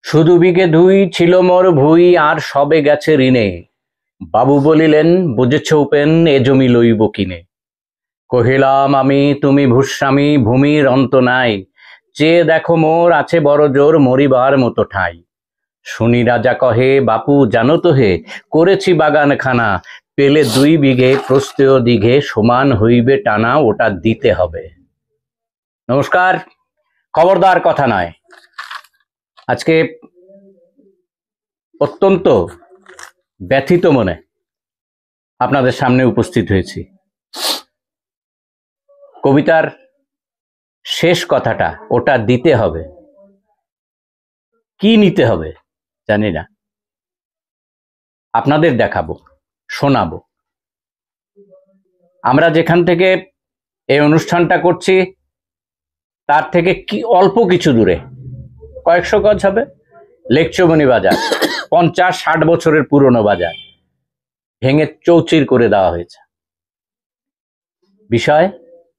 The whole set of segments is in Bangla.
শুধু বিঘে ধুই ছিল মোর ভুই আর সবে গেছে ঋণে। বাবু বলিলেন, বুঝেছ উপেন, এ জমি লইব কিনে। কহিলাম আমি, তুমি ভূস্বামী, ভূমির অন্ত নাই। চেয়ে দেখো মোর আছে বড় জোর, মরিবার মতো ঠাঁই। শুনি রাজা কহে, বাপু জানো তো হে, করেছি বাগানখানা। পেলে 2 বিঘে প্রস্থেয় দিঘে, সমান হইবে টানা, ওটা দিতে হবে। নমস্কার। খবরদার কথা নয়। আজকে অত্যন্ত ব্যথিত মনে আপনাদের সামনে উপস্থিত হয়েছি। কবিতার শেষ কথাটা, ওটা দিতে হবে। কি নিতে হবে জানি না, আপনাদের দেখাবো, শোনাবো। আমরা যেখান থেকে এই অনুষ্ঠানটা করছি তার থেকে কি অল্প কিছু দূরে, কয়েকশো গজ হবে, লেকচুমনি বাজার। 50-60 বছরের পুরনো বাজার ভেঙে চৌচির করে দেওয়া হয়েছে। বিষয়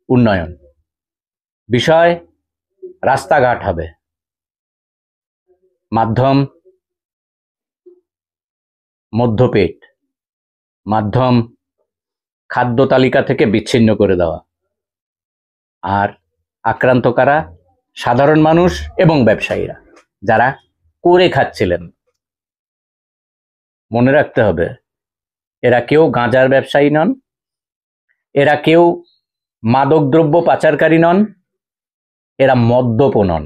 উন্নয়ন, বিষয় রাস্তাঘাট হবে, মাধ্যম মধ্যপেট, মাধ্যম খাদ্য তালিকা থেকে বিচ্ছিন্ন করে দেওয়া। আর আক্রান্ত কারা? সাধারণ মানুষ এবং ব্যবসায়ীরা, যারা করে খাচ্ছিলেন। মনে রাখতে হবে, এরা কেউ গাঁজার ব্যবসায়ী নন, এরা কেউ মাদকদ্রব্য পাচারকারী নন, এরা মদ্যপ নন,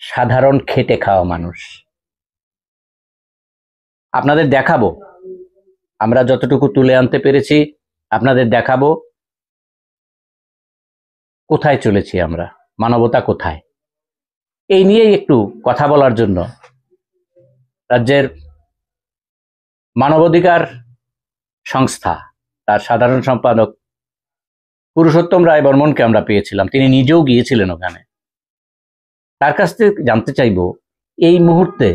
সাধারণ খেটে খাওয়া মানুষ। আপনাদের দেখাবো, আমরা যতটুকু তুলে আনতে পেরেছি আপনাদের দেখাবো কোথায় চলেছি আমরা, মানবতা কোথায়। এই নিয়েই একটু কথা বলার জন্য রাজ্যের মানবাধিকার সংস্থা, তার সাধারণ সম্পাদক পুরুষোত্তম রায় বর্মনকে আমরা পেয়েছিলাম। তিনি নিজেও গিয়েছিলেন ওখানে। তার কাছ থেকে জানতে চাইব, এই মুহূর্তে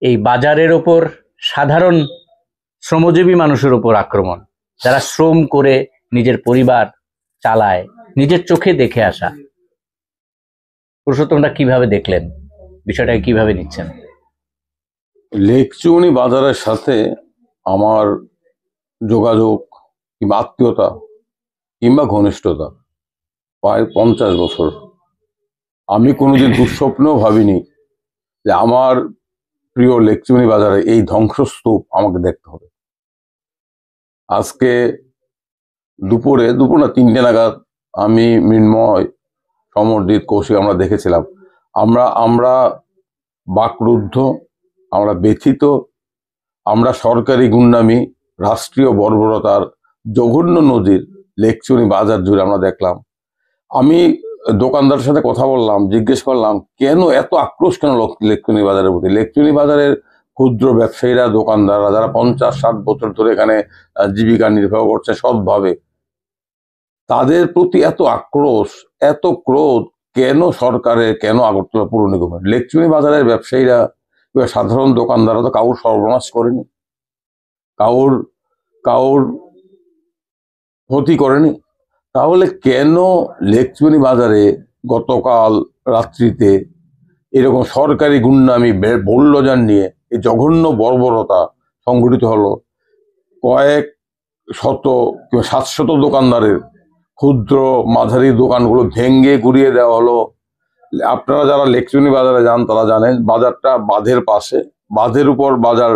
এই বাজারের ওপর সাধারণ শ্রমজীবী মানুষের উপর আক্রমণ, যারা শ্রম করে নিজের পরিবার চালায়, নিজের চোখে দেখে আসা, পুরুষোত্তমরা কিভাবে দেখলেন, বিষয়টাকে কিভাবে নিচ্ছেন? লেকচুমনি বাজারের সাথে আমার যোগাযোগ কিংবা আত্মীয়তা কিংবা ঘনিষ্ঠতা প্রায় 50 বছর। আমি কোনোদিন দুঃস্বপ্নেও ভাবিনি যে আমার প্রিয় লেকচুমনি বাজারে এই ধ্বংসস্তূপ আমাকে দেখতে হবে। আজকে দুপুর না 3টে নাগাদ আমি, মৃন্ময়, সমরজিৎ, কৌশিক আমরা দেখেছিলাম। আমরা বাকরুদ্ধ, আমরা ব্যথিত, আমরা সরকারি গুন্ডামি, রাষ্ট্রীয় বর্বরতার জঘন্য নজির লেকচুমনি বাজার জুড়ে আমরা দেখলাম। আমি দোকানদারের সাথে কথা বললাম, জিজ্ঞেস করলাম কেন এত আক্রোশ কেন লেকচুমনি বাজারের প্রতি। লেকচুমনি বাজারের ক্ষুদ্র ব্যবসায়ীরা, দোকানদাররা, যারা 50-60 বছর ধরে এখানে জীবিকা নির্বাহ করছে সৎভাবে, তাদের প্রতি এত আক্রোশ, এত ক্রোধ কেন সরকারের, কেন আগরতলা পৌর নিগমের? লেকচুমনি বাজারের ব্যবসায়ীরা, সাধারণ দোকানদাররা তো কাউর সর্বনাশ করেনি, কাউর ক্ষতি করেনি। তাহলে কেন লেকচুমনি বাজারে গতকাল রাত্রিতে এরকম সরকারি গুন্ডামি, বল্যযান নিয়ে এই জঘন্য বর্বরতা সংঘটিত হলো? কয়েক শত কিংবা 700 দোকানদারের ক্ষুদ্র মাঝারি দোকানগুলো ভেঙ্গে গুড়িয়ে দেওয়া হলো। আপনারা যারা লেকচুমনি বাজারে যান তারা জানেন, বাজারটা বাঁধের পাশে, বাঁধের উপর বাজার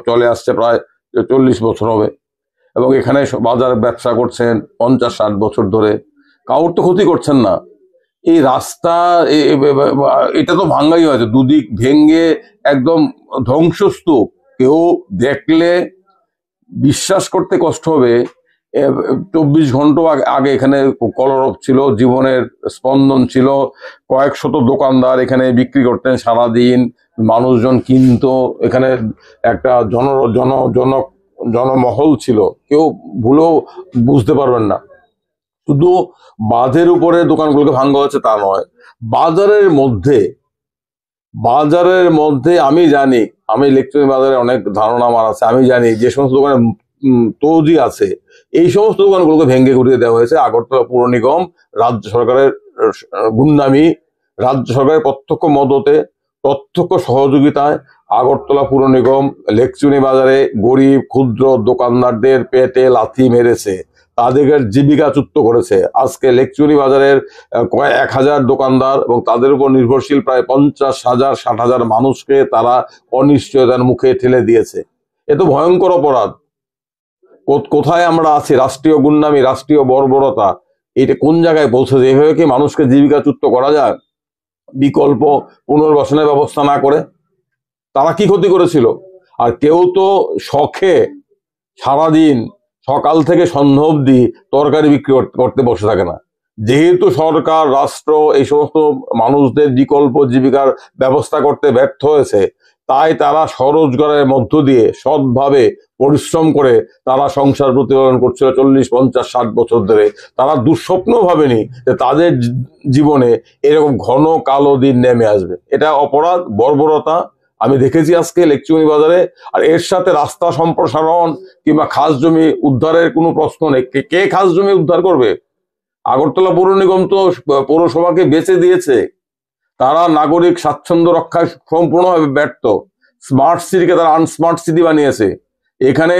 চলে আসছে, প্রায় 40 বছর হবে, এবং এখানে বাজার ব্যবসা করছেন 50-60 বছর ধরে। কাউর তো ক্ষতি করছেন না। এই রাস্তা এটা তো ভাঙ্গাই হয়েছে, দুদিক ভেঙ্গে একদম ধ্বংসস্তূপ। কেউ দেখলে বিশ্বাস করতে কষ্ট হবে। 24 ঘন্টা আগে এখানে কলরব ছিল, জীবনের স্পন্দন ছিল। কয়েক শত দোকানদার এখানে বিক্রি করতেন সারাদিন, মানুষজন কিনতো, এখানে একটা জনমহল ছিল। কেউ ভুলেও বুঝতে পারবেন না। শুধু বাঁধের উপরে দোকানগুলোকে ভাঙ্গা হচ্ছে তা নয়, বাজারের মধ্যে আমি জানি, আমি লেকচুমনি বাজারে অনেক ধারণা আমার আছে, আমি জানি যে সমস্ত দোকানে তৌজি আছে, এই সমস্ত দোকানগুলোকে ভেঙে গুড়িয়ে দেওয়া হয়েছে। আগরতলা পৌর নিগম, রাজ্য সরকারের গুন্ডামি, রাজ্য সরকারের প্রত্যক্ষ মদতে, প্রত্যক্ষ সহযোগিতায় আগরতলা পুর নিগম লেকচুনি বাজারে গরিব ক্ষুদ্র দোকানদারদের পেটে লাথি মেরেছে, তাদের জীবিকাচ্যুত করেছে। আজকে লেকচুনি বাজারের কয়েক 1000 দোকানদার এবং তাদের উপর নির্ভরশীল প্রায় 50,000 60,000 মানুষকে তারা অনিশ্চয়তার মুখে ঠেলে দিয়েছে। এ তো ভয়ঙ্কর অপরাধ। কোথায় আমরা আছি? রাষ্ট্রীয় গুন্ডামি, রাষ্ট্রীয় বর্বরতা, এটা কোন জায়গায় পৌঁছেছে? এভাবে কি মানুষকে জীবিকাচ্যুত করা যায় বিকল্প পুনর্বাসনের ব্যবস্থা না করে? তারা কি ক্ষতি করেছিল? আর কেউ তো শখে সারাদিন সকাল থেকে সন্ধ্যা অবধি তরকারি বিক্রি করতে বসে থাকে না। যেহেতু সরকার রাষ্ট্র এই সমস্ত মানুষদের বিকল্প জীবিকার ব্যবস্থা করতে ব্যর্থ হয়েছে, তাই তারা স্বরোজগারের মধ্য দিয়ে সৎভাবে পরিশ্রম করে তারা সংসার প্রতিপালন করছিল 40 50 60 বছর ধরে। তারা দুঃস্বপ্ন ভাবেনি যে তাদের জীবনে এরকম ঘন কালো দিন নেমে আসবে। এটা অপরাধ, বর্বরতা আমি দেখেছি আজকে লেকচুনি বাজারে। আর এর সাথে রাস্তা সম্প্রসারণ কিংবা খাস জমি উদ্ধারের কোনো প্রশ্ন নেই। কে খাস জমি উদ্ধার করবে? আগরতলা পৌর নিগম তো পৌরসভাকে বেচে দিয়েছে। তারা নাগরিক স্বাচ্ছন্দ্য রক্ষায় সম্পূর্ণভাবে ব্যর্থ। স্মার্ট সিটিকে তারা আনস্মার্ট সিটি বানিয়েছে। এখানে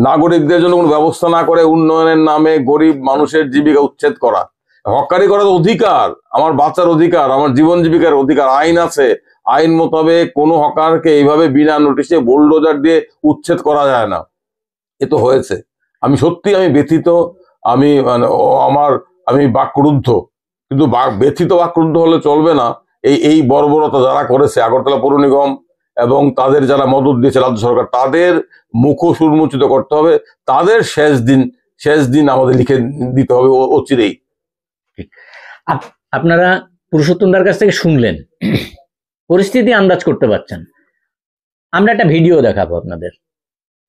নাগরিকদের জন্য কোনো ব্যবস্থা না করে উন্নয়নের নামে গরিব মানুষের জীবিকা উচ্ছেদ করা। হকারি করার অধিকার, আমার বাঁচার অধিকার, আমার জীবন জীবিকার অধিকার, আইন আছে। আইন মোতাবেক কোনো হকারকে এইভাবে বিনা নোটিশে বুলডোজার দিয়ে উচ্ছেদ করা যায় না। এ তো হয়েছে। আমি ব্যথিত। আমি মানে আমি বাকরুদ্ধ। কিন্তু ব্যথিত বাকরুদ্ধ হলে চলবে না। এই বর্বরতা যারা করেছে আগরতলা পৌর নিগম এবং তাদের যারা মদত দিয়েছে রাজ্য সরকার, তাদের মুখোশ উন্মোচিত করতে হবে। তাদের শেষ দিন আমাদের লিখে দিতে হবে অচিরেই। আপনারা পুরুষোত্তমদার কাছ থেকে শুনলেন, পরিস্থিতি আন্দাজ করতে পারছেন। আমরা একটা ভিডিও দেখাবো আপনাদের,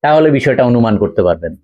তাহলে বিষয়টা অনুমান করতে পারবেন।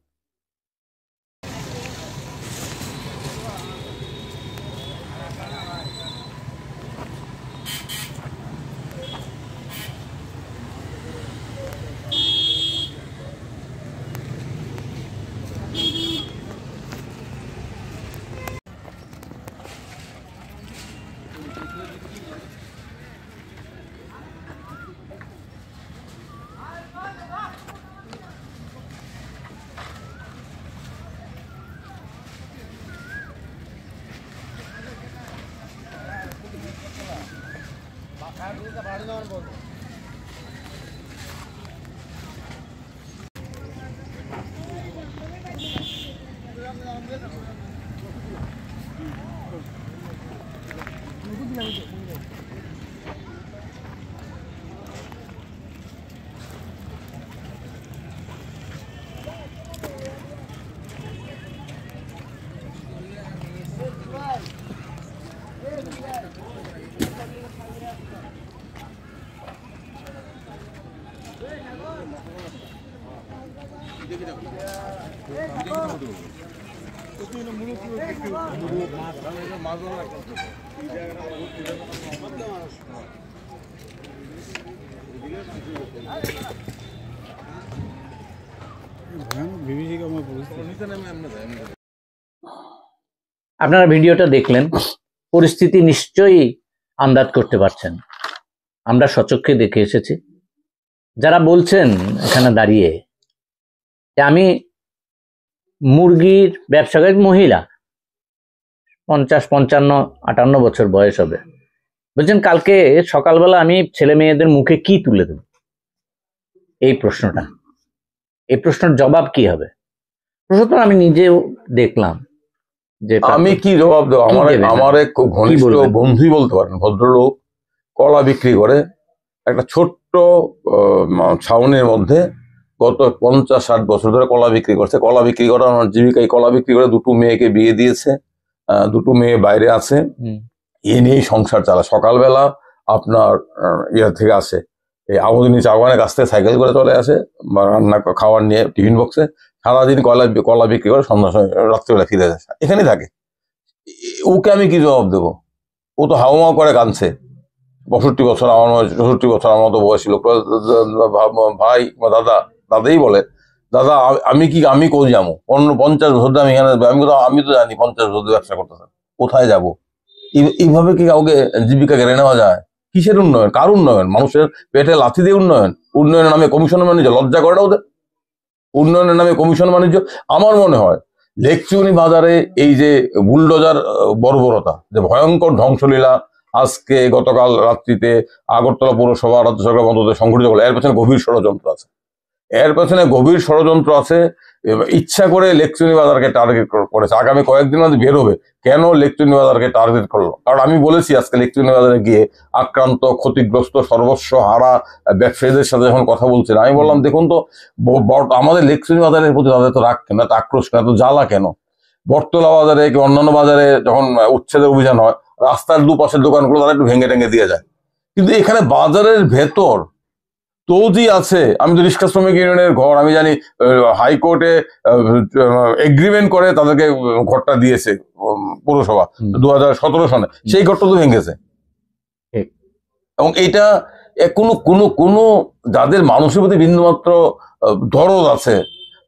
আপনারা ভিডিওটা দেখলেন, পরিস্থিতি নিশ্চয়ই আন্দাজ করতে পারছেন। আমরা সচক্ষে দেখে এসেছি। যারা বলছেন এখানে দাঁড়িয়ে যে আমি মুরগির ব্যবসা করি, মহিলা 50 55 58 বছর বয়স হবে, বলছেন কালকে সকালবেলা আমি ছেলে মেয়েদের মুখে কি তুলে দেব? এই প্রশ্নের জবাব কি হবে? প্রশ্ন আমি নিজেও দেখলাম যে আমি কি জবাব দেবো? আমার এক ঘনিষ্ঠ বন্ধুই বলতে পারেন, ভদ্রলোক, কলা বিক্রি করে একটা ছোট্ট ছাউনির মধ্যে গত 50-60 বছর ধরে কলা বিক্রি করছে। কলা বিক্রি করা আমার জীবিকায়। কলা বিক্রি করে 2 মেয়েকে বিয়ে দিয়েছে, 2 মেয়ে বাইরে আছে, এ নিয়েই সংসার চালা। সকালবেলা আপনার ইয়ে থেকে আসে, এই আমদিনী চাওয়ানের কাছ থেকে সাইকেল করে চলে আসে, রান্না খাওয়ার নিয়ে টিফিন বক্সে, সারাদিন কলা বিক্রি করে সন্ধ্যা রাত্রিবেলা ফিরে আসে, এখানেই থাকে। ওকে আমি কি জবাব দেবো? ও তো হাওয়া করে কাঁদছে। 65 বছর, আমার 64 বছর আমার মতো বয়সী লোক। ভাই বা দাদাই বলে, দাদা আমি কই যাবো? 50 বছর আমি এখানে, আমি তো জানি 50 বছর ব্যবসা করতেছে, কোথায় যাব? এইভাবে কি কাউকে জীবিকা কেড়ে নেওয়া যায়? কিসের উন্নয়ন? কার উন্নয়ন? মানুষের পেটে লাথি দিয়ে উন্নয়ন? উন্নয়নের নামে কমিশন বাণিজ্য, লজ্জা করে না ওদের? উন্নয়নের নামে কমিশন বাণিজ্য। আমার মনে হয় লেকচুনি বাজারে এই যে বুলডোজার বর্বরতা, যে ভয়ঙ্কর ধ্বংসলীলা আজকে গতকাল রাত্রিতে আগরতলা পৌরসভা রাজ্য সরকার মদতে সংঘটিত হলো, এর পেছনে গভীর ষড়যন্ত্র আছে। এর পেছনে গভীর ষড়যন্ত্র আছে। ইচ্ছা করে লেকচুনি বাজারকে টার্গেট করেছে। আগামী কয়েকদিন মধ্যে বের হবে কেন লেকচুনি বাজারকে টার্গেট করলো। কারণ আমি বলেছি আজকে লেকচুনি বাজারে গিয়ে আক্রান্ত, ক্ষতিগ্রস্ত, সর্বস্ব হারা ব্যবসায়ীদের সাথে যখন কথা বলছিলাম, আমি বললাম দেখুন তো আমাদের লেকচুনি বাজারের প্রতি তাদের তো রাগ কেন, এত আক্রোশ কেন, এত জ্বালা কেন? বটতলা বাজারে কি অন্যান্য বাজারে যখন উচ্ছেদের অভিযান হয়, রাস্তার দুপাশের দোকানগুলো তারা একটু ভেঙে টেঙে দিয়ে যায়, কিন্তু এখানে বাজারের ভেতর তৌজি আছে। আমি তো রিক্সা শ্রমিক ইউনিয়নের ঘর, আমি জানি হাইকোর্টে এগ্রিমেন্ট করে তাদেরকে ঘরটা দিয়েছে পৌরসভা 2017 সনে, সেই ঘরটা তো ভেঙেছে। এবং এইটা কোনো কোনো কোনো যাদের মানুষের প্রতি বিন্দুমাত্র দরদ আছে,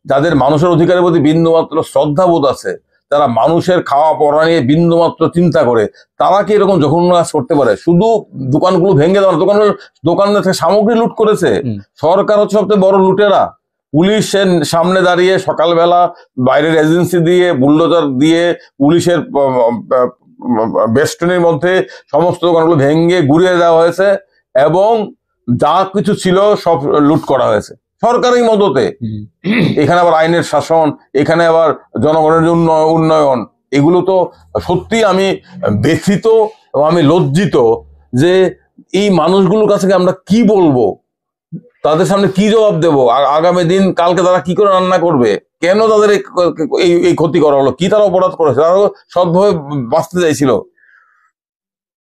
যাদের মানুষের অধিকারের প্রতি বিন্দুমাত্র শ্রদ্ধাবোধ আছে, যারা মানুষের খাওয়া পড়া নিয়ে বিন্দুমাত্র চিন্তা করে, তারা কি এরকম জঘন্য কাজ করতে পারে? শুধু দোকানগুলো ভেঙে দেওয়া, দোকানের থেকে সামগ্রী লুট করেছে। সরকার হচ্ছে সবচেয়ে বড় লুটেরা। পুলিশের সামনে দাঁড়িয়ে সকালবেলা বাইরের এজেন্সি দিয়ে, বুলডোজার দিয়ে, পুলিশের বেষ্টনীর মধ্যে সমস্ত দোকানগুলো ভেঙে গুড়িয়ে দেওয়া হয়েছে এবং যা কিছু ছিল সব লুট করা হয়েছে সরকারি মদতে। এখানে আবার আইনের শাসন, এখানে আবার জনগণের উন্নয়ন। এগুলো তো সত্যি আমি ব্যথিত এবং আমি লজ্জিত যে এই মানুষগুলোর কাছে আমরা কি বলবো, তাদের সামনে কি জবাব দেবো? আগামী দিন কালকে তারা কি করে রান্না করবে? কেন তাদের এই ক্ষতি করা হলো? কি তারা অপরাধ করেছে? তারা সৎভাবে বাঁচতে চাইছিল।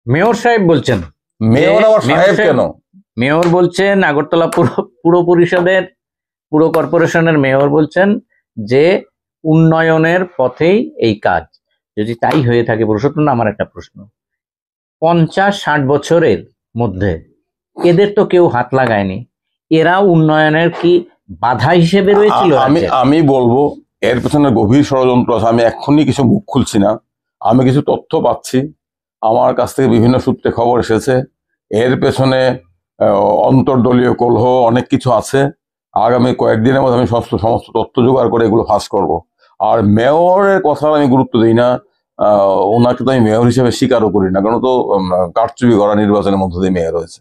মেয়র সাহেব বলছেন, মেয়র আবার সাহেব কেন? মেয়র বলছেন, আগরতলা পুর পরিষদের, পুর কর্পোরেশনের মেয়র বলছেন যে উন্নয়নের পথেই এই কাজ। যদি তাই হয়ে থাকে পুরুষোত্তম, আমার একটা প্রশ্ন, 50-60 বছরের মধ্যে এদের তো কেউ হাত লাগায়নি, এরা উন্নয়নের কি বাধা হিসেবে রয়েছিল? আমি বলবো এর পেছনে গভীর ষড়যন্ত্র আছে। আমি এক্ষুনি কিছু মুখ খুলছি না, আমি কিছু তথ্য পাচ্ছি, আমার কাছ থেকে বিভিন্ন সূত্রে খবর এসেছে। এর পেছনে অন্তর্দলীয় কলহ অনেক কিছু আছে। আগামী কয়েকদিনের মধ্যে আমি সমস্ত তথ্য জোগাড় করে এগুলো ফাঁস করব। আর মেয়রের কথা আমি গুরুত্ব দিই না, ওনাকে তো আমি মেয়র হিসেবে স্বীকারও করি না, কারণ তো কারচুপি করা নির্বাচনের মধ্য দিয়ে মেয়র হয়েছে।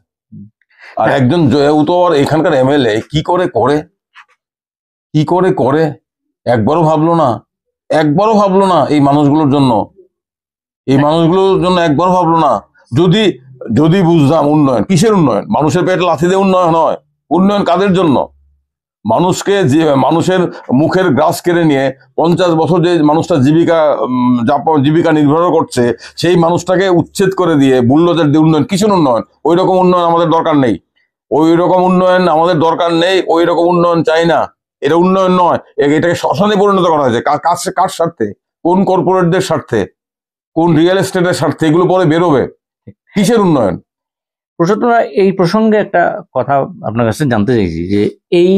আর একজন যেহেতু আর এখানকার এমএলএ কি করে একবারও ভাবলো না এই মানুষগুলোর জন্য, একবারও ভাবলো না। যদি বুঝতাম উন্নয়ন কিসের উন্নয়ন, মানুষের পেটে লাথি দিয়ে উন্নয়ন হয়? উন্নয়ন কাদের জন্য? মানুষের মুখের গ্রাস কেড়ে নিয়ে 50 বছর যে মানুষটা জীবিকা নির্ভর করছে, সেই মানুষটাকে উচ্ছেদ করে দিয়ে বুলডোজার দিয়ে উন্নয়ন, কিসের উন্নয়ন? ওই রকম উন্নয়ন আমাদের দরকার নেই, ওই রকম উন্নয়ন চাই না। এটা উন্নয়ন নয়, এটাকে শ্মশানে পরিণত করা হয়েছে। কার স্বার্থে? কোন কর্পোরেটদের স্বার্থে? কোন রিয়েল এস্টেটের স্বার্থে? এগুলো পরে বেরোবে। কিসের উন্নয়ন? পুরুষোত্তম, এই প্রসঙ্গে একটা কথা আপনার কাছে জানতে চাইছি যে এই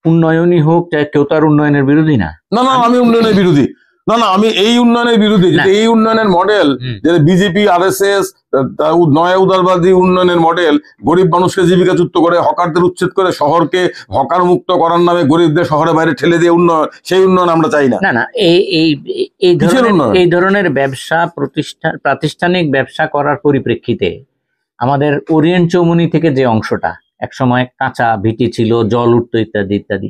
উন্নয়নই হোক, কেউ তার উন্নয়নের বিরোধী না। আমি উন্নয়নের বিরোধী আমি এই উন্নয়নের বিরোধী। এই উন্নয়নের মডেল যেটা বিজেপি RSS নয়া উদারবাদী উন্নয়নের মডেল, গরিব মানুষকে জীবিকাচ্যুত করে, হকারদের উচ্ছেদ করে, শহরকে হকার মুক্ত করার নামে গরিবদের শহরে বাইরে ঠেলে দিয়ে উন্নয়ন, সেই উন্নয়ন আমরা চাই না। না এই ধরনের ব্যবসা প্রাতিষ্ঠানিক ব্যবসা করার পরিপ্রেক্ষিতে আমাদের ওরিয়েন্ট চৌমুনি থেকে যে অংশটা একসময় কাঁচা ভিটি ছিল, জল উঠতো ইত্যাদি ইত্যাদি,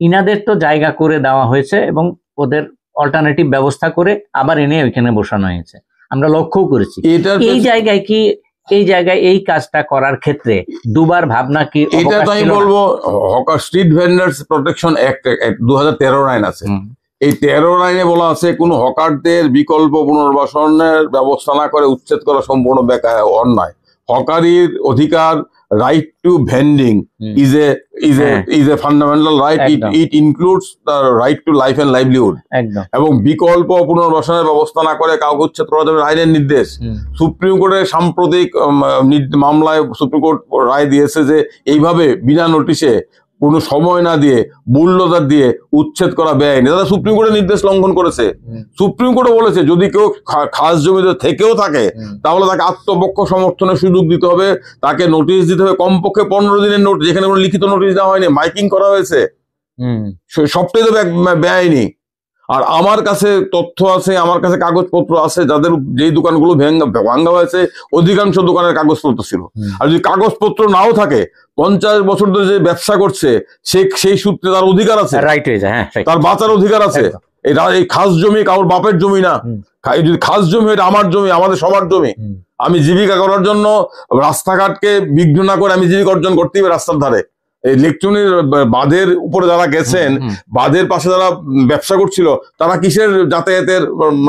ইনাদের তো জায়গা করে দেওয়া হয়েছে এবং ওদের অল্টারনেটিভ ব্যবস্থা করে আবার এনে ওইখানে বসানো হয়েছে। আমরা লক্ষ্যও করেছি। এই জায়গায় এই কাজটা করার ক্ষেত্রে দুবার ভাবনা কি? এটা তো আমি বলবো, hawker street vendors protection act 2013 আইন আছে। এই 13 আইনে বলা আছে কোন হকারদের বিকল্প পুনর্বাসনের ব্যবস্থা না করে উচ্ছেদ করা সম্পূর্ণ অন্যায়। হকারির অধিকার, right to vending is a fundamental right. It includes the right to life and livelihood. এবং বিকল্প পুনর্বাসনের ব্যবস্থা না করে কাউকে উচ্ছেদ করা যাবে আইনের নির্দেশ। সুপ্রিম কোর্টের সাম্প্রতিক মামলায় সুপ্রিম কোর্ট রায় দিয়েছে যে এইভাবে বিনা নোটিশে কোনো সময় না দিয়ে বুলডোজার দিয়ে উচ্ছেদ করা বেআইনি। দাদা সুপ্রিম কোর্টের নির্দেশ লঙ্ঘন করেছে। সুপ্রিম কোর্টও বলেছে যদি কেউ খাস জমিতে থেকেও থাকে তাহলে তাকে আত্মপক্ষ সমর্থনের সুযোগ দিতে হবে, তাকে নোটিশ দিতে হবে, কমপক্ষে 15 দিনের নোটিশ, যেখানে কোনো লিখিত নোটিশ দেওয়া হয়নি, মাইকিং করা হয়েছে, সবটাই তো বেআইনি। আর আমার কাছে তথ্য আছে, আমার কাছে কাগজপত্র আছে, যাদের যেই দোকানগুলো ভাঙ্গা হয়েছে অধিকাংশ দোকানের কাগজপত্র ছিল। আর যদি কাগজপত্র নাও থাকে, 50 বছর ধরে যে ব্যবসা করছে সেই সূত্রে তার অধিকার আছে, রাইট হয়ে যায়, তার বাঁচার অধিকার আছে। এই খাস জমি কারোর বাপের জমি না, যদি খাস জমি এটা আমার জমি, আমাদের সবার জমি। আমি জীবিকা করার জন্য রাস্তাঘাটকে বিঘ্ন না করে আমি জীবিকা অর্জন করতেই হবে রাস্তার ধারে। এই লেকচুনির বাঁধের উপরে যারা গেছেন, বাঁধের পাশে যারা ব্যবসা করছিল, তারা কিসের যাতায়াতের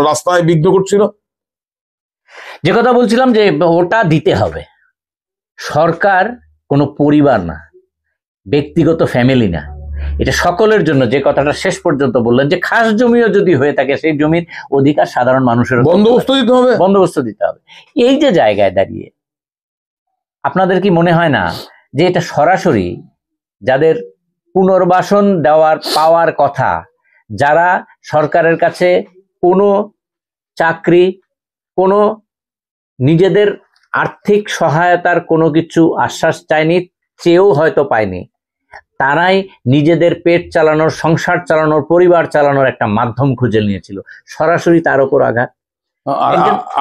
রাস্তায় বিঘ্ন করছিল? যে কথা বলছিলাম যে ওটা দিতে হবে। সরকার কোনো পরিবার না, ব্যক্তিগত ফ্যামিলি না, এটা সকলের জন্য। যে কথাটা শেষ পর্যন্ত বললেন যে খাস জমিও যদি হয়ে থাকে সেই জমির অধিকার সাধারণ মানুষের বন্দোবস্ত দিতে হবে, বন্দোবস্ত দিতে হবে। এই যে জায়গায় দাঁড়িয়ে আপনাদের কি মনে হয় না যে এটা সরাসরি যাদের পুনর্বাসন পাওয়ার কথা, যারা সরকারের কাছে কোনো চাকরি, কোনো নিজেদের আর্থিক সহায়তার কোনো কিছু আশ্বাস চায়নি, চেয়েও হয়তো পায়নি, তারাই নিজেদের পেট চালানোর, সংসার চালানোর, পরিবার চালানোর একটা মাধ্যম খুঁজে নিয়েছিল, সরাসরি তার উপর আঘাত।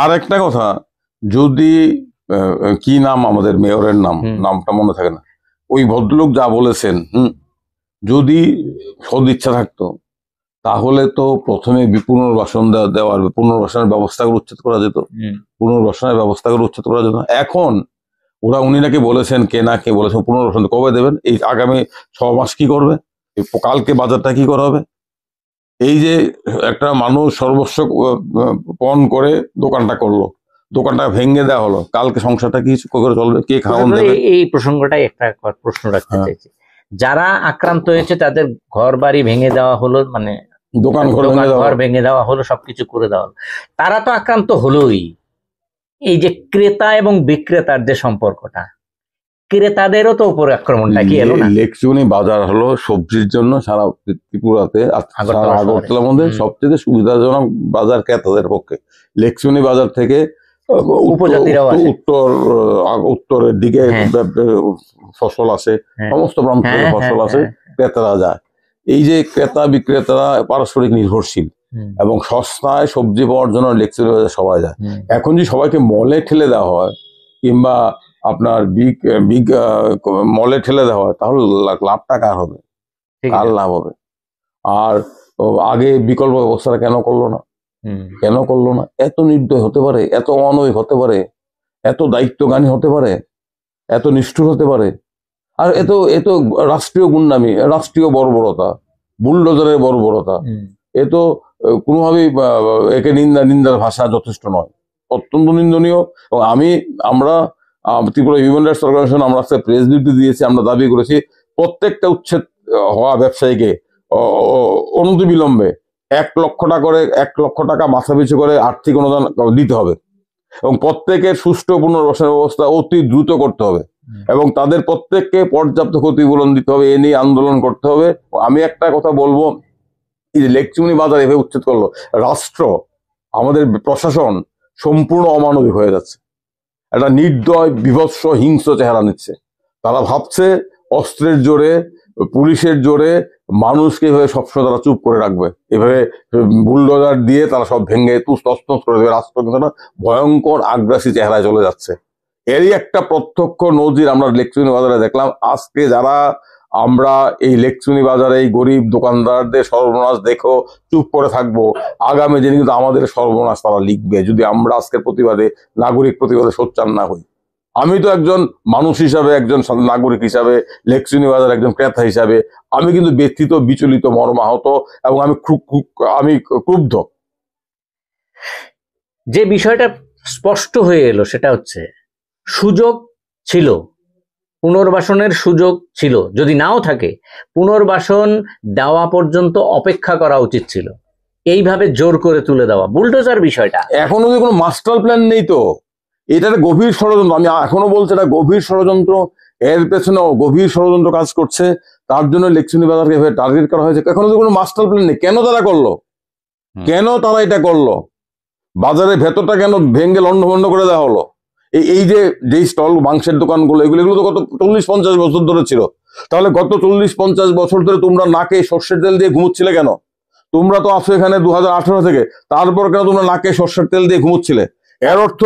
আর একটা কথা, যদি কি নাম আমাদের মেয়রের নামটা মনে থাকে না, ওই ভদ্রলোক যা বলেছেন, যদি সদিচ্ছা থাকতো তাহলে তো প্রথমে পুনর্বাসন পুনর্বাসনের ব্যবস্থাগুলো উচ্ছেদ করা যেত, পুনর্বাসনের ব্যবস্থাগুলো উচ্ছেদ করা যেত। এখন উনি নাকি বলেছেন, কে বলেছেন পুনর্বাসন কবে দেবেন, এই আগামী 6 মাস কি করবে, কালকে বাজারটা কি করা হবে? এই যে একটা মানুষ সর্বস্ব পণ করে দোকানটা করলো, দোকানটা ভেঙে দেওয়া হলো, কালকে সংসারটা কি করে চলবে, কে খাওয়ান দেবে? এই প্রসঙ্গটাই একটা প্রশ্ন রাখতে চাইছি। যারা আক্রান্ত হয়েছে তাদের ঘর বাড়ি ভেঙে দেওয়া হলো, মানে দোকান ঘর ভেঙে দেওয়া হলো, সবকিছু করে দেওয়া হলো, তারা তো আক্রান্ত হলোই। এই যে ক্রেতা এবং বিক্রেতার যে সম্পর্কটা, ক্রেতাদেরও তো উপরে আক্রমণটা কি এলো না? লেকচুনি বাজার হলো সবজির জন্য সারা ত্রিপুরাতে, আগরতলার মধ্যে সবচেয়ে সুবিধাজনক বাজার ক্রেতাদের পক্ষে। লেকচুনি বাজার থেকে উত্তরের দিকে ফসল আসে, সমস্ত প্রান্ত থেকে ফসল আসে, ক্রেতারা যায়। এই যে ক্রেতা বিক্রেতারা পারস্পরিক নির্ভরশীল এবং সস্তায় সবজি পাওয়ার জন্য লেকচুনি বাজার সবাই যায়। এখন যদি সবাইকে মলে ঠেলে দেওয়া হয় কিংবা আপনার বিগ মলে ঠেলে দেওয়া হয়, তাহলে লাভটা কার হবে, কার লাভ হবে? আর আগে বিকল্প ব্যবস্থাটা কেন করলো না? এত নির্দয় হতে পারে, এত অমানবিক হতে পারে, এত দায়িত্বজ্ঞানী হতে পারে, এত নিষ্ঠুর হতে পারে? আর এত রাষ্ট্রীয় গুন্ডামি, রাষ্ট্রীয় বর্বরতা, বুলডোজারের বর্বরতা, এ তো কোনোভাবেই একে নিন্দার ভাষা যথেষ্ট নয়, অত্যন্ত নিন্দনীয়। এবং আমরা ত্রিপুরা হিউম্যান রাইটস অর্গানাইজেশন, আমরা প্রেস বিবৃতি দিয়েছি, আমরা দাবি করেছি প্রত্যেকটা উচ্ছেদ হওয়া ব্যবসায়ীকে অনতিবিলম্বে 1 লক্ষ টাকা মাথা পিছু করে আর্থিক অনুদান দিতে হবে এবং প্রত্যেকের সুষ্ঠু পুনর্বাসনের ব্যবস্থা অতি দ্রুত করতে হবে এবং তাদের প্রত্যেককে পর্যাপ্ত ক্ষতিপূরণ দিতে হবে। এ নিয়ে আন্দোলন করতে হবে। আমি একটা কথা বলবো, এই যে লেকচুনি বাজার এভাবে উচ্ছেদ করলো, রাষ্ট্র, আমাদের প্রশাসন সম্পূর্ণ অমানবিক হয়ে যাচ্ছে, একটা নির্দয় বিভৎস হিংস্র চেহারা নিচ্ছে। তারা ভাবছে অস্ত্রের জোরে, পুলিশের জোরে মানুষকে এভাবে সবসময় তারা চুপ করে রাখবে, এভাবে বুলডোজার দিয়ে তারা সব ভেঙে তছনছ করে দেবে। রাষ্ট্র কিন্তু একটা ভয়ঙ্কর আগ্রাসী চেহারায় চলে যাচ্ছে। এরই একটা প্রত্যক্ষ নজির আমরা লেকচুনি বাজারে দেখলাম। আজকে যারা আমরা এই লেকচুনি বাজারে এই গরিব দোকানদারদের সর্বনাশ দেখো চুপ করে থাকবো, আগামী দিনে কিন্তু আমাদের সর্বনাশ তারা লিখবে যদি আমরা আজকের প্রতিবাদে, নাগরিক প্রতিবাদে সোচ্চার না হই। আমি তো একজন মানুষ হিসাবে, একজন নাগরিক হিসাবে, লেকচুনি বাজার একজন ক্রেতা হিসাবে আমি কিন্তু ব্যথিত, বিচলিত, মর্মাহত এবং আমি ক্রুদ্ধ। যে বিষয়টা স্পষ্ট হয়ে এলো সেটা হচ্ছে সুযোগ ছিল, পুনর্বাসনের সুযোগ ছিল, যদি নাও থাকে পুনর্বাসন দেওয়া পর্যন্ত অপেক্ষা করা উচিত ছিল। এইভাবে জোর করে তুলে দেওয়া বুলডোজার বিষয়টা, এখনো যে কোনো মাস্টার প্ল্যান নেই তো, এটা গভীর ষড়যন্ত্র। আমি এখনো বলছি এটা গভীর ষড়যন্ত্র, এর পেছনেও গভীর ষড়যন্ত্র কাজ করছে। তার জন্য লেকচুনি বাজারকে টার্গেট করা হয়েছে। এখনো তো কোনো মাস্টার প্ল্যান নেই। কেন তারা করলো? কেন তারা এটা করলো? বাজারের ভেতরটা কেন ভেঙ্গে লন্ডভন্ড করে দেওয়া হলো? এই যে স্টল মাংসের দোকানগুলো, এগুলো তো গত 40-50 বছর ধরে ছিল। তাহলে গত 40-50 বছর ধরে তোমরা নাকে সর্ষের তেল দিয়ে ঘুমোচ্ছিলে কেন? তোমরা তো আছো এখানে 2018 থেকে, তারপর কেন তোমরা নাকে সর্ষের তেল দিয়ে ঘুমোচ্ছিলে? এর অর্থ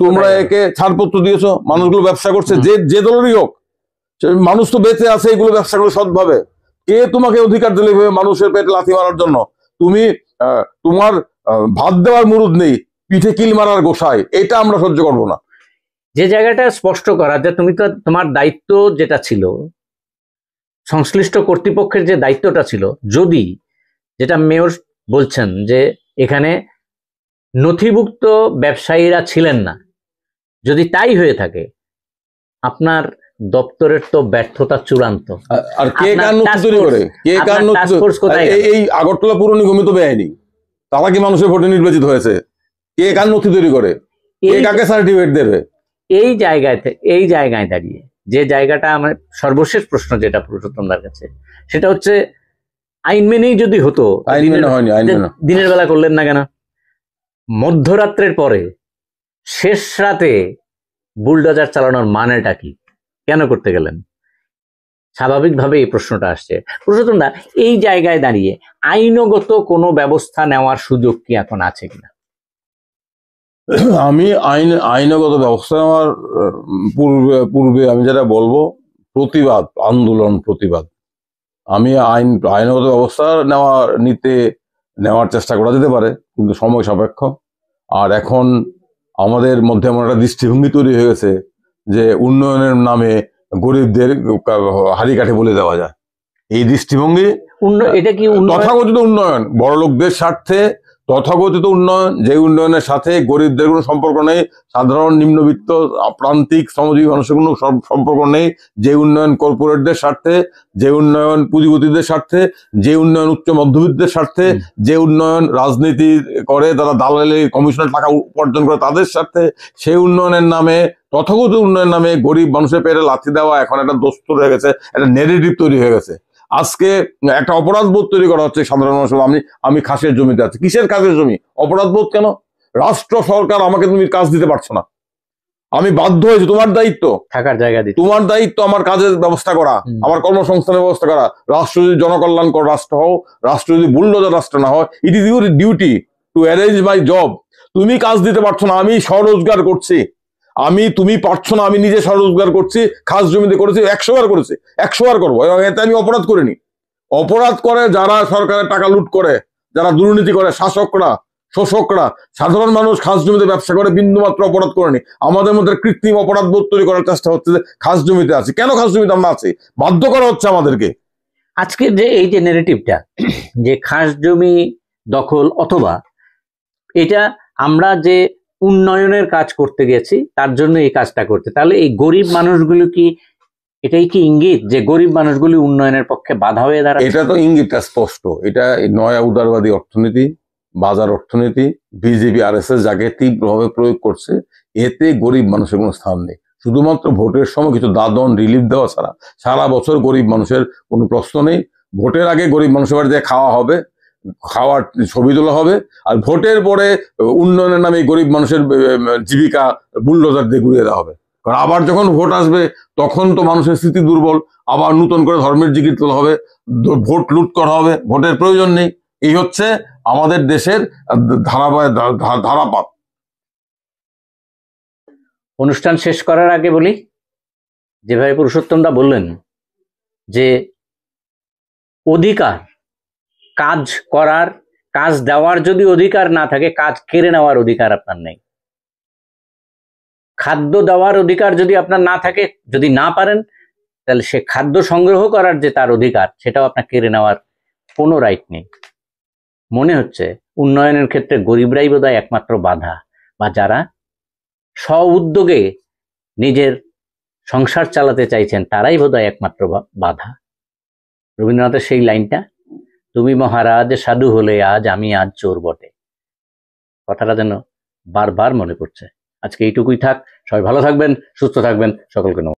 তোমরা একে ছাড়পত্র দিয়েছো, মানুষগুলো ব্যবসা করছে, যে দলেরই হোক, মানুষ তো বেঁচে আছে এগুলো ব্যবসা করে সৎভাবে। কে তোমাকে অধিকার দিলে মানুষের পেটে লাথি মারার জন্য? তুমি তোমার ভাত দেওয়ার মুরুদ নেই, পিঠে কিল মারার গোসাই, এটা আমরা সহ্য করবো না। যে জায়গাটা স্পষ্ট করা যে তুমি তো তোমার দায়িত্ব যেটা ছিল, সংশ্লিষ্ট কর্তৃপক্ষের যে দায়িত্বটা ছিল, যদি যেটা মেয়র বলছেন যে এখানে নথিভুক্ত ব্যবসায়ীরা ছিলেন না, যদি তাই হয়ে থাকে আপনার দপ্তরের তো ব্যর্থতা চূড়ান্ত। আর কে কার নথি তৈরি করে? কে কার নথি? এই আগরতলা পুর নিগমই তো বেআইনি, তারা কি মানুষের ভোটে নির্বাচিত হয়েছে? কে কার নথি তৈরি করে? কে কাকে সার্টিফিকেট দেবে? এই জায়গায় দাঁড়িয়ে যে জায়গাটা আমার সর্বশেষ প্রশ্ন যেটা পুরুষোত্তমদার কাছে, সেটা হচ্ছে আইন মেনেই যদি হতো, দিনের বেলা করলেন না কেন? মধ্যরাত্রের পরে শেষ রাতে বুলডোজার চালানোর মানেটা কি? কেন করতে গেলেন? স্বাভাবিকভাবে এই প্রশ্নটা আসছে। পুরুষোত্তমদা, এই জায়গায় দাঁড়িয়ে আইনগত কোনো ব্যবস্থা নেওয়ার সুযোগ কি এখন আছে কিনা? আমি আইনগত ব্যবস্থা নেওয়ার পূর্বে আমি যেটা বলবো, প্রতিবাদ আন্দোলন, প্রতিবাদ। আমি আইনগত ব্যবস্থা নেওয়ার চেষ্টা করা যেতে পারে, কিন্তু সময় সাপেক্ষ। আর এখন আমাদের মধ্যে এমন একটা দৃষ্টিভঙ্গি তৈরি হয়ে গেছে যে উন্নয়নের নামে গরিবদের হাড়ি কাঠে বলে দেওয়া যায়। এই দৃষ্টিভঙ্গি, এটা কি তথাকথিত উন্নয়ন, বড় লোকদের স্বার্থে তথাকথিত উন্নয়ন, যে উন্নয়নের সাথে গরিবদের কোনো সম্পর্ক নেই, সাধারণ নিম্নবিত্ত প্রান্তিক শ্রমজীবী মানুষের কোনো সম্পর্ক নেই, যে উন্নয়ন কর্পোরেটদের স্বার্থে, যে উন্নয়ন পুঁজিপতিদের স্বার্থে, যে উন্নয়ন উচ্চ মধ্যবিত্তের স্বার্থে, যে উন্নয়ন রাজনীতি করে তারা দালালি কমিশনের টাকা উপার্জন করে তাদের স্বার্থে, সেই উন্নয়নের নামে, তথাকথিত উন্নয়নের নামে গরিব মানুষের পেটে লাথি দেওয়া এখন একটা দস্তুর হয়ে গেছে, একটা নেগেটিভ তৈরি হয়ে গেছে। আজকে একটা অপরাধ বোধ তৈরি করা হচ্ছে সাধারণ মানুষ। আমি খাসের জমিতে আছি, কিসের কাজের জমি? অপরাধ বোধ কেন? রাষ্ট্র সরকার আমাকে তুমি কাজ দিতে পারছো না, আমি বাধ্য হয়েছি, তোমার দায়িত্ব থাকার জায়গা দিতে, তোমার দায়িত্ব আমার কাজের ব্যবস্থা করা, আমার কর্মসংস্থানের ব্যবস্থা করা। রাষ্ট্র যদি জনকল্যাণকর রাষ্ট্র হও, রাষ্ট্র যদি বুলডোজার রাষ্ট্র না হয়, it is your duty to arrange my job. তুমি কাজ দিতে পারছো না, আমি স্বরোজগার করছি, তুমি পারছো না, আমি নিজে স্বরোজগার করছি, খাস জমিতে করেছি, 100 বার করেছি, 100 বার করবো, এতে আমি অপরাধ করিনি। অপরাধ করে যারা সরকারের টাকা লুট করে, যারা দুর্নীতি করে, শাসকরা, শোষকরা, সাধারণ মানুষ খাস জমিতে ব্যবসা করে বিন্দুমাত্র অপরাধ করেনি। আমাদের মধ্যে কৃত্রিম অপরাধ বোধ তৈরি করার চেষ্টা হচ্ছে যে খাস জমিতে আছি। কেন খাস জমিতে আমরা আছি? বাধ্য করা হচ্ছে আমাদেরকে। আজকে যে এই যে নেগেটিভটা, যে খাস জমি দখল, অথবা এটা আমরা যে উন্নয়নের কাজ করতে গেছি তার জন্য এই কাজটা করতে, তাহলে এই গরিব মানুষগুলো কি, এটাই কি ইঙ্গিত যে গরিব মানুষগুলি উন্নয়নের পক্ষে বাধা হয়ে দাঁড়ায়? এটা তো ইঙ্গিতটা স্পষ্ট। এটা নয়া উদারবাদী অর্থনীতি, বাজার অর্থনীতি, বিজেপি RSS যাকে তীব্রভাবে প্রয়োগ করছে, এতে গরিব মানুষের কোনো স্থান নেই। শুধুমাত্র ভোটের সময় কিছু দাদন রিলিফ দেওয়া ছাড়া সারা বছর গরিব মানুষের কোনো প্রশ্ন নেই। ভোটের আগে গরিব মানুষের বাড়িতে খাওয়া হবে, খাওয়ার ছবি তোলা হবে, আর ভোটের পরে উন্নয়নের নামে গরিব মানুষের জীবিকা বুলডোজার দিয়ে ঘুরিয়ে দেওয়া হবে। কারণ আবার যখন ভোট আসবে তখন তো মানুষের স্মৃতি দুর্বল, আবার নতুন করে ধর্মের জিকির তোলা হবে, ভোট লুট করা হবে, ভোটের প্রয়োজন নেই। এই হচ্ছে আমাদের দেশের ধারাপাত। অনুষ্ঠান শেষ করার আগে বলি, যেভাবে পুরুষোত্তমদা বললেন যে অধিকার, কাজ করার, কাজ দেওয়ার যদি অধিকার না থাকে, কাজ কেড়ে নেওয়ার অধিকার আপনার নেই। খাদ্য দেওয়ার অধিকার যদি আপনার না থাকে, যদি না পারেন, তাহলে সে খাদ্য সংগ্রহ করার যে তার অধিকার, সেটাও আপনার কেড়ে নেওয়ার কোনো রাইট নেই। মনে হচ্ছে উন্নয়নের ক্ষেত্রে গরিবরাই বোধহয় একমাত্র বাধা, বা যারা স্ব উদ্যোগে নিজের সংসার চালাতে চাইছেন তারাই বোধহয় একমাত্র বাধা। রবীন্দ্রনাথের সেই লাইনটা, তুমি মহারাজ সাধু হলে আজ আমি আজ চোর বটে, কথাটা যেন বারবার মনে পড়ছে। আজকে এইটুকুই থাক, সবাই ভালো থাকবেন, সুস্থ থাকবেন, সকলকে নমস্কার।